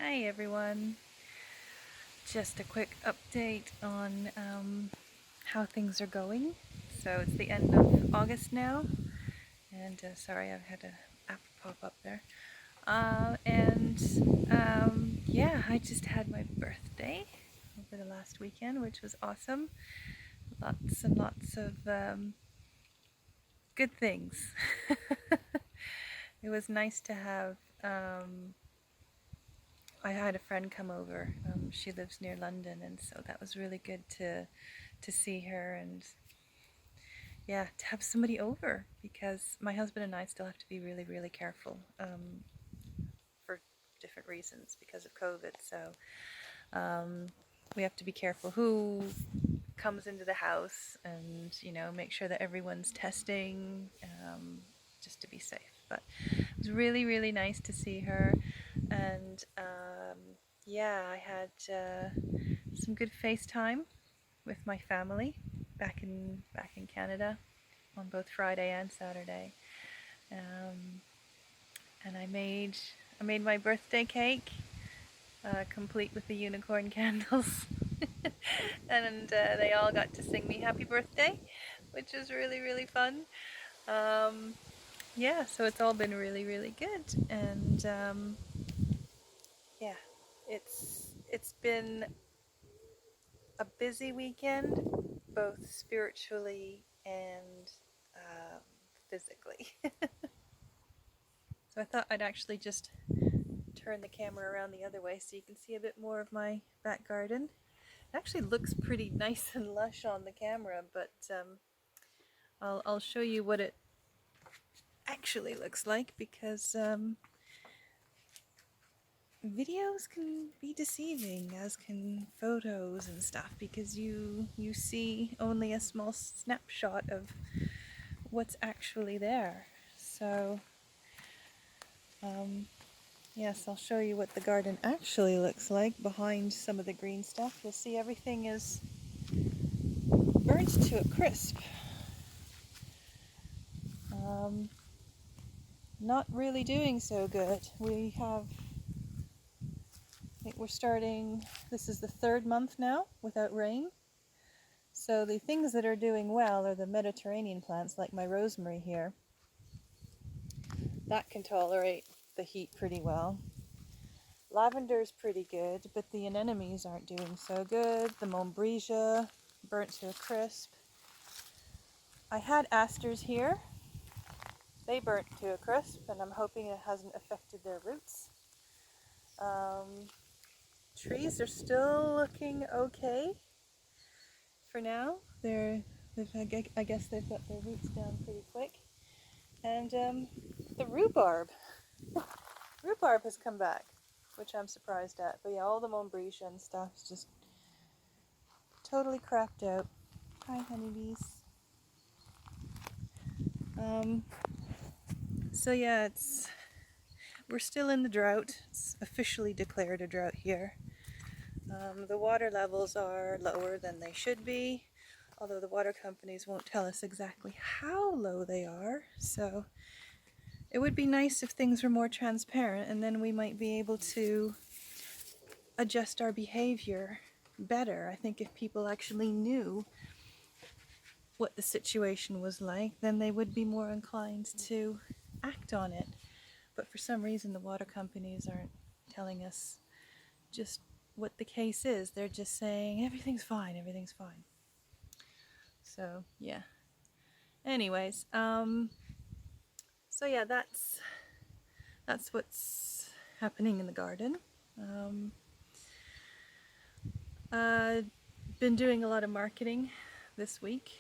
Hi everyone. Just a quick update on how things are going. So it's the end of August now, and sorry I've had an app pop up there. Yeah, I just had my birthday over the last weekend, which was awesome. Lots and lots of good things. It was nice to have. I had a friend come over. She lives near London, and so that was really good to see her and yeah, to have somebody over because my husband and I still have to be really, really careful for different reasons because of COVID. So we have to be careful who comes into the house and make sure that everyone's testing just to be safe. But it was really, really nice to see her, and yeah, I had some good FaceTime with my family back in Canada on both Friday and Saturday. Um, and I made my birthday cake, complete with the unicorn candles, and they all got to sing me happy birthday, which was really, really fun. Um, yeah, so it's all been really, really good, and yeah, it's been a busy weekend, both spiritually and um, physically. So I thought I'd actually just turn the camera around the other way so you can see a bit more of my back garden. It actually looks pretty nice and lush on the camera, but I'll show you what it actually looks like because videos can be deceiving, as can photos and stuff, because you see only a small snapshot of what's actually there. So um, yes, I'll show you what the garden actually looks like behind some of the green stuff. You'll see everything is burnt to a crisp. Um, Not really doing so good. I think we're starting, this is the third month now without rain. So the things that are doing well are the Mediterranean plants like my rosemary here. That can tolerate the heat pretty well. Lavender's pretty good, but the anemones aren't doing so good. The Montbrisia burnt to a crisp. I had asters here. They burnt to a crisp, and I'm hoping it hasn't affected their roots. Trees are still looking okay for now. I guess they've got their roots down pretty quick. And the rhubarb has come back, which I'm surprised at. But yeah, all the Montbrisia and stuff is just totally crapped out. Hi, honeybees. Um, so yeah, we're still in the drought. It's officially declared a drought here. The water levels are lower than they should be, although the water companies won't tell us exactly how low they are. So it would be nice if things were more transparent, and then we might be able to adjust our behavior better. I think if people actually knew what the situation was like, then they would be more inclined to act on it. But for some reason, the water companies aren't telling us just what the case is. They're just saying everything's fine, everything's fine. So yeah. Anyways, so yeah, that's what's happening in the garden. Uh, been doing a lot of marketing this week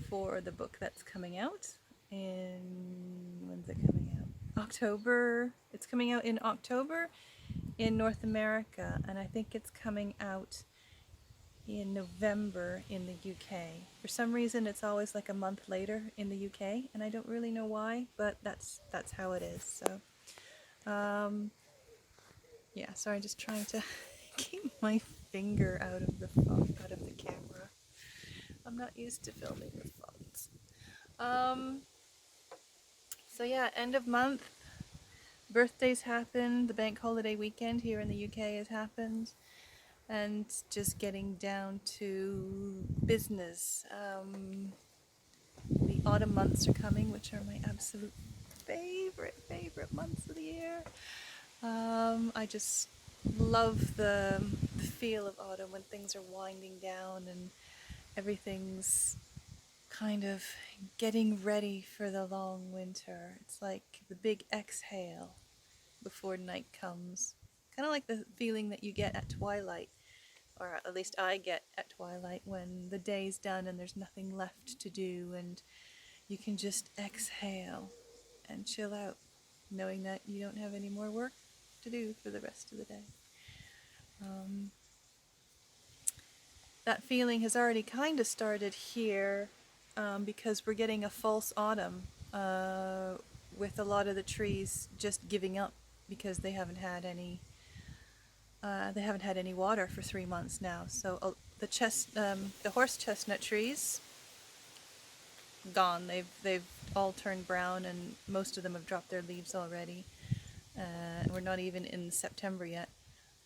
for the book that's coming out in, when's it coming out? October. It's coming out in October in North America, and I think it's coming out in November in the UK. For some reason it's always like a month later in the UK, and I don't really know why, but that's how it is. So yeah, sorry, just trying to keep my finger out of the camera. I'm not used to filming with phones. So yeah, end of month birthdays happen, the bank holiday weekend here in the UK has happened, and just getting down to business. The autumn months are coming, which are my absolute favorite months of the year. I just love the feel of autumn when things are winding down and everything's kind of getting ready for the long winter. It's like the big exhale before night comes. Kind of like the feeling that you get at twilight, or at least I get at twilight, when the day's done and there's nothing left to do and you can just exhale and chill out, knowing that you don't have any more work to do for the rest of the day. Um, that feeling has already kind of started here, because we're getting a false autumn, with a lot of the trees just giving up because they haven't had any water for 3 months now. So the horse chestnut trees gone. They've all turned brown, and most of them have dropped their leaves already. We're not even in September yet.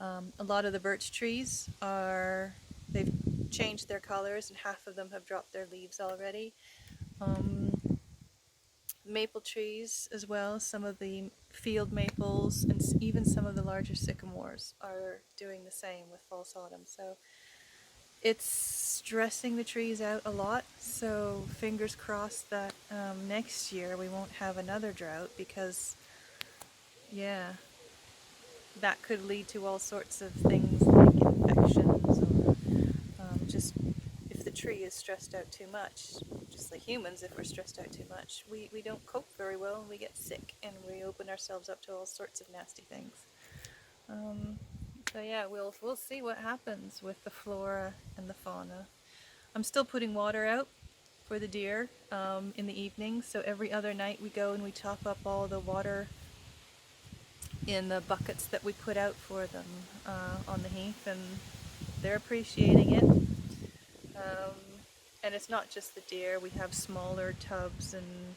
A lot of the birch trees they've changed their colors, and half of them have dropped their leaves already. Maple trees as well, some of the field maples and even some of the larger sycamores are doing the same with false autumn. So it's stressing the trees out a lot, so fingers crossed that next year we won't have another drought, because yeah, that could lead to all sorts of things like infections, or just if the tree is stressed out too much, just like humans, if we're stressed out too much, we don't cope very well and we get sick and we open ourselves up to all sorts of nasty things. So yeah, we'll see what happens with the flora and the fauna. I'm still putting water out for the deer in the evening, so every other night we go and we top up all the water in the buckets that we put out for them on the heath, and they're appreciating it. And it's not just the deer, we have smaller tubs and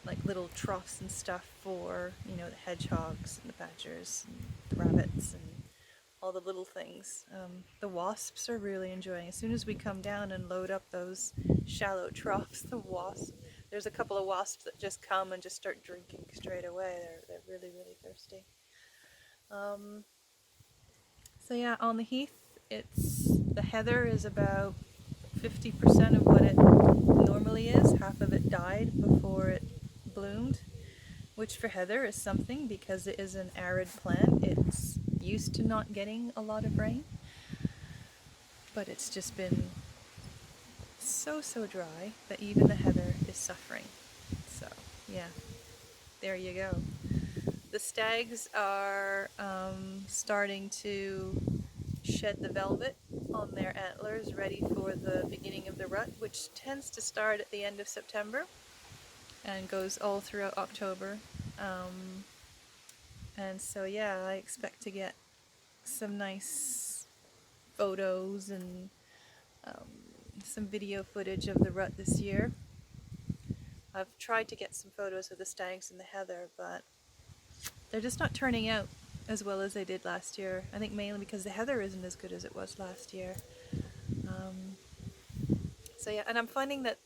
like little troughs and stuff for, the hedgehogs and the badgers and the rabbits and all the little things. The wasps are really enjoying. As soon as we come down and load up those shallow troughs, there's a couple of wasps that just come and just start drinking straight away. They're really, really thirsty. So yeah, on the heath, the heather is about 50% of what it normally is. Half of it died before it bloomed, which for heather is something because it is an arid plant. It's used to not getting a lot of rain, but it's just been so dry that even the heather is suffering. So yeah, there you go. The stags are starting to shed the velvet on their antlers, ready for the beginning of the rut, which tends to start at the end of September and goes all throughout October. And so yeah, I expect to get some nice photos and some video footage of the rut this year. I've tried to get some photos of the stags and the heather, but they're just not turning out as well as they did last year. I think mainly because the heather isn't as good as it was last year. So yeah, and I'm finding that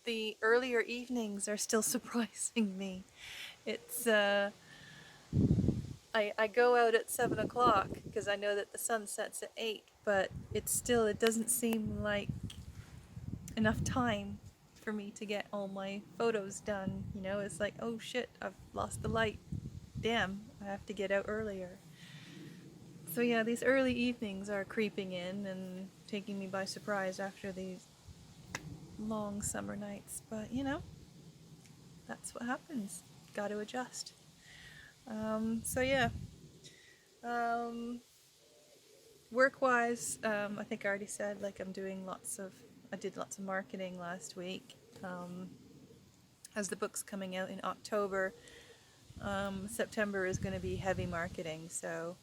the earlier evenings are still surprising me. It's I go out at 7 o'clock because I know that the sun sets at 8, but it doesn't seem like enough time for me to get all my photos done. It's like, oh shit, I've lost the light. Damn, I have to get out earlier. So yeah, these early evenings are creeping in and taking me by surprise after these long summer nights. But that's what happens. Got to adjust. So yeah. Work-wise, I think I already said, like, I did lots of marketing last week. As the book's coming out in October, September is going to be heavy marketing. So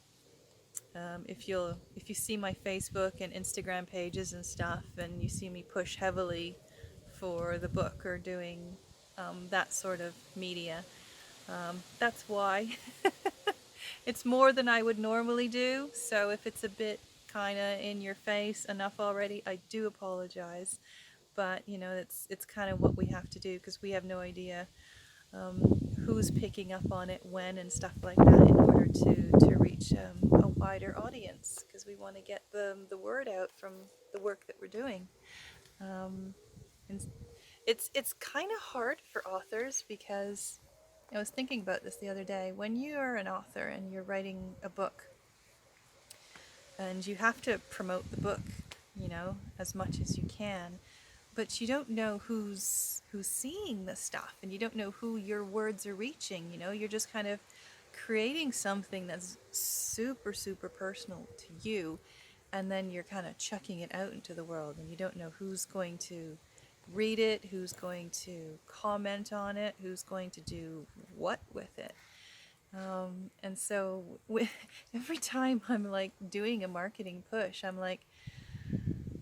if you see my Facebook and Instagram pages and stuff, and you see me push heavily for the book or doing that sort of media. That's why. It's more than I would normally do, so if it's a bit kind of in your face enough already, I do apologize. But you know, it's kind of what we have to do because we have no idea who's picking up on it when and stuff like that in order to reach a wider audience because we want to get the word out from the work that we're doing. And it's kind of hard for authors because I was thinking about this the other day. When you're an author and you're writing a book and you have to promote the book, you know, as much as you can, but you don't know who's seeing the stuff and you don't know who your words are reaching, you know, you're just kind of creating something that's super super personal to you, and then you're kind of chucking it out into the world and you don't know who's going to read it, who's going to comment on it, who's going to do what with it. And so every time I'm like doing a marketing push, I'm like,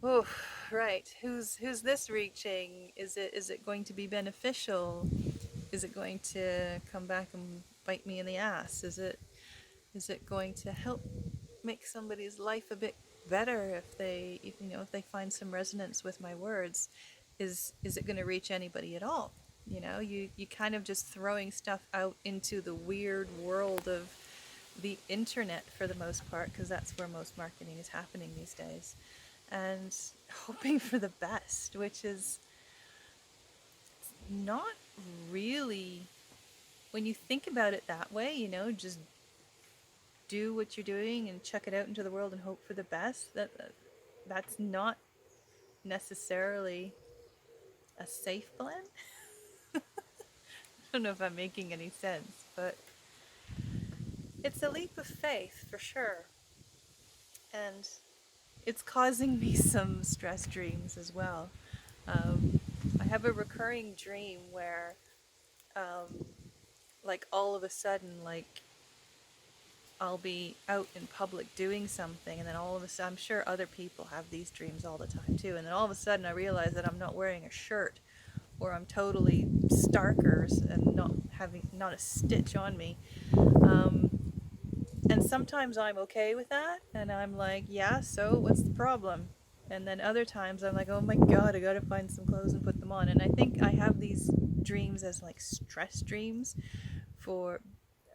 oh, right, who's this reaching? Is it going to be beneficial? Is it going to come back and bite me in the ass? Is it going to help make somebody's life a bit better if they find some resonance with my words? Is it going to reach anybody at all? You know, you kind of just throwing stuff out into the weird world of the internet for the most part, because that's where most marketing is happening these days, and hoping for the best, which is not really, when you think about it that way, you know, just do what you're doing and chuck it out into the world and hope for the best. That's not necessarily a safe plan. I don't know if I'm making any sense, but it's a leap of faith for sure. And it's causing me some stress dreams as well. I have a recurring dream where, um, like, all of a sudden, like, I'll be out in public doing something, and then all of a sudden, I'm sure other people have these dreams all the time too, and then all of a sudden I realize that I'm not wearing a shirt, or I'm totally starkers and not a stitch on me. Um, and sometimes I'm okay with that, and I'm like, yeah, so what's the problem? And then other times I'm like, oh my god, I gotta find some clothes and put them on. And I think I have these dreams as like stress dreams, for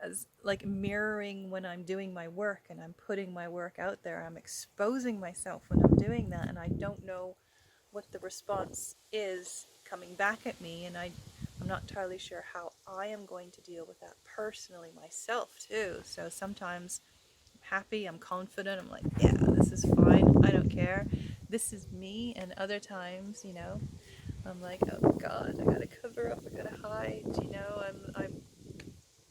as like mirroring when I'm doing my work and I'm putting my work out there. I'm exposing myself when I'm doing that, and I don't know what the response is coming back at me, and I'm not entirely sure how I am going to deal with that personally myself too. So sometimes I'm happy, I'm confident, I'm like, yeah, this is fine, I don't care, this is me. And other times, you know, I'm like, oh god, I gotta cover up, I gotta hide, you know, I'm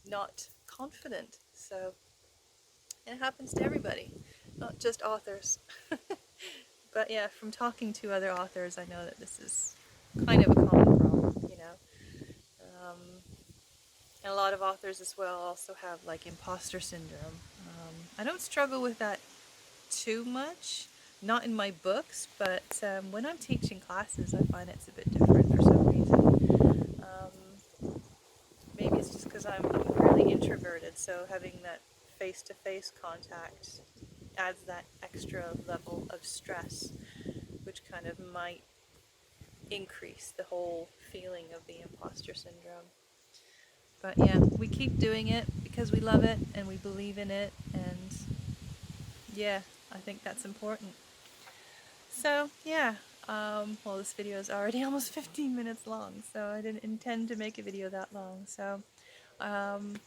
not confident. So it happens to everybody, not just authors. But yeah, from talking to other authors, I know that this is kind of a common problem, you know. Um, and a lot of authors as well also have like imposter syndrome. I don't struggle with that too much, not in my books, but when I'm teaching classes, I find it's a bit different for some reason. Maybe it's just because I'm really introverted, so having that face-to-face contact adds that extra level of stress, which kind of might increase the whole feeling of the imposter syndrome. But yeah, we keep doing it because we love it and we believe in it, and yeah, I think that's important. So yeah, well, this video is already almost 15 minutes long, so I didn't intend to make a video that long. So um,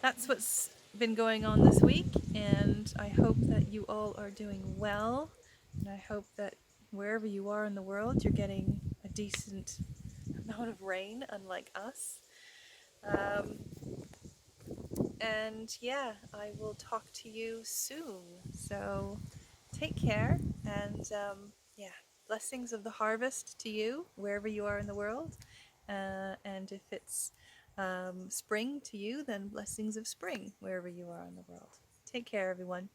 that's what's been going on this week, and I hope that you all are doing well, and I hope that wherever you are in the world, you're getting a decent amount of rain, unlike us. Um, and yeah, I will talk to you soon. So take care, and yeah, blessings of the harvest to you, wherever you are in the world. And if it's spring to you, then blessings of spring, wherever you are in the world. Take care, everyone.